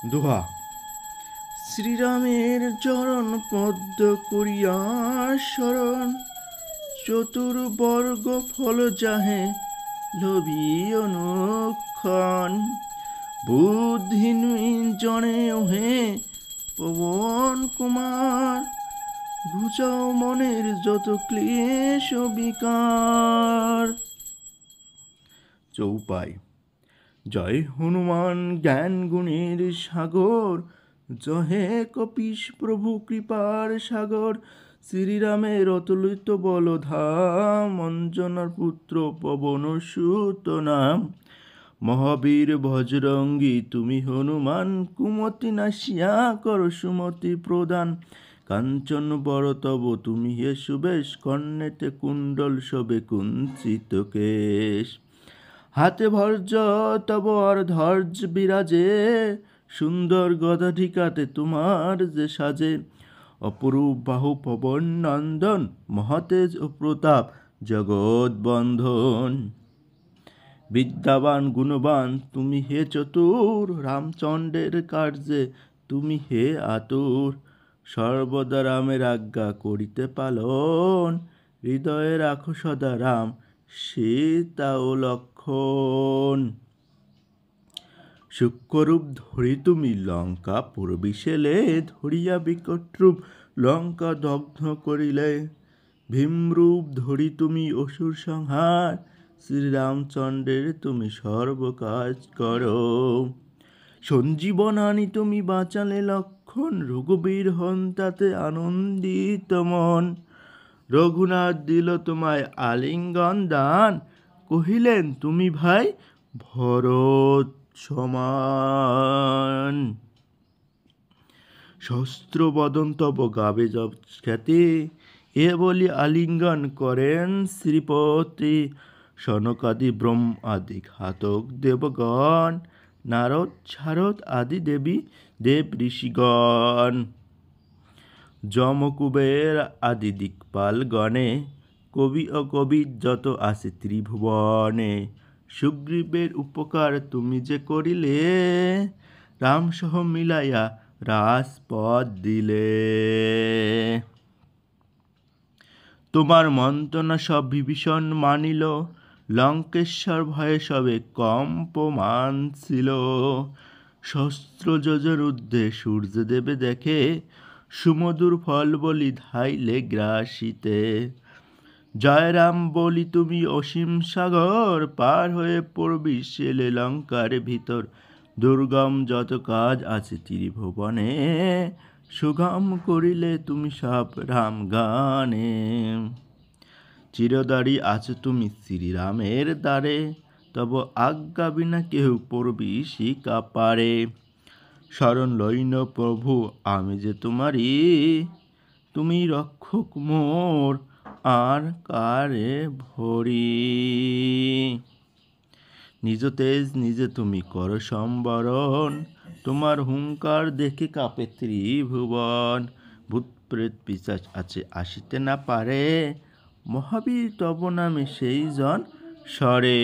দোহা। শ্রীরামের চরণ পদ্ম করিয়া শরণ, চতুর্বর্গ ফল যাহে লোভী অনুক্ষণ। বুদ্ধিহীন জনে ওহে পবন কুমার, ঘুচাও মনের যত ক্লেশ বিকার। চৌপাই। জয় হনুমান জ্ঞান গুণের সাগর, জহে কপিশ প্রভু কৃপার সাগর। শ্রীরামের অতুলিত বলধাম, অঞ্জনার পুত্র পবন সুত নাম। মহাবীর বজরঙ্গী তুমি হনুমান, কুমতি নাশিয়া কর সুমতি প্রদান। কাঞ্চন বড় তব তুমি হে সুবেশ, কর্ণেতে কুণ্ডল শোভে কুঞ্চিত কেশ। হাতে ভর্জ তব আর ধর্জ বিরাজে, সুন্দর গদা ঠিকাতে তোমার যে সাজে। অপরূপ বাহু পবন নন্দন, মহাতেজ ও প্রতাপ জগৎ বন্ধন। বিদ্যাবান গুণবান তুমি হে চতুর, রামচন্দ্রের কার্যে তুমি হে আতুর। সর্বদা রামের আজ্ঞা করিতে পালন, হৃদয়ে রাখো সদা রাম সীতা ও লক্ষণ। সূক্ষ্মরূপ ধরি তুমি লঙ্কা পুরবিশেলে, ধরিয়া বিকট রূপ লঙ্কা দগ্ধ করিলে। ভীমরূপ ধরি তুমি অসুর সংহার, শ্রীরামচন্দ্রের তুমি সর্বকাজ করো। সঞ্জীবন আনি তুমি বাঁচালে লক্ষণ, রঘুবীর হন তাতে আনন্দিত মন। রঘুনাথ দিল তোমায় আলিঙ্গন দান, কহিলেন তুমি ভাই ভরত সমান। শস্ত্র বদন তব গাবে জব খ্যাতি, এ বলি আলিঙ্গন করেন শ্রীপতি। সনকাদি ব্রহ্মাদি ঘাতক দেবগণ, নারদ শারদ আদি দেবী দেব ঋষিগণ। যম কুবের আদি দিকপাল গণে, কবি ও কবি যত আছে ত্রিভুবনে। সুগ্রীবের উপকার তুমি যে করিলে, রাম সহ মিলাইয়া রাজপদ দিলে। তোমার মন্ত্রণা সব বিভীষণ মানিল, লঙ্কেশ্বর ভয়ে সবে কম্পমান ছিল। সহস্র যোজন ঊর্ধ্বে সূর্যদেবে দেখে, সুমধুর ফল বলি ধাইলে গ্রাসিতে। জয় রাম বলি তুমি অসীম সাগর, পার হয়ে পড়বি সেলে লঙ্কার ভিতর। দুর্গম যত কাজ আছে ত্রিভুবনে, সুগম করিলে তুমি সব রাম গানে। চিরদারি আছো তুমি শ্রীরামের দ্বারে, তব আজ্ঞা বিনা কেহ পড়বি শিকা পারে। শরণ লইন প্রভু আমি যে তোমারি, তুমি রক্ষক মোর আর কারে ভরি। নিজ তেজ নিজে তুমি কর সম্বরণ, তোমার হুঙ্কার দেখে কাঁপে ত্রিভুবন। ভূত প্রেত পিশাচ আছে আসিতে না পারে, মহাবীর তব নামে সেই জন সরে।